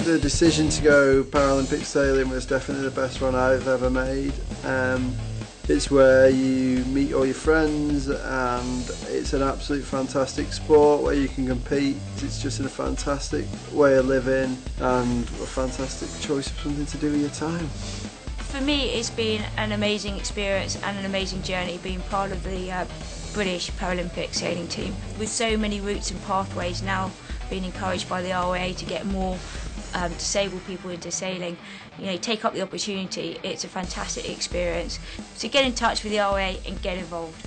The decision to go Paralympic Sailing was definitely the best one I've ever made. It's where you meet all your friends, and it's an absolute fantastic sport where you can compete. It's just a fantastic way of living and a fantastic choice of something to do with your time. For me, it's been an amazing experience and an amazing journey being part of the British Paralympic Sailing team. With so many routes and pathways now being encouraged by the ROA to get more disabled people into sailing, take up the opportunity. It's a fantastic experience. So get in touch with the ROA and get involved.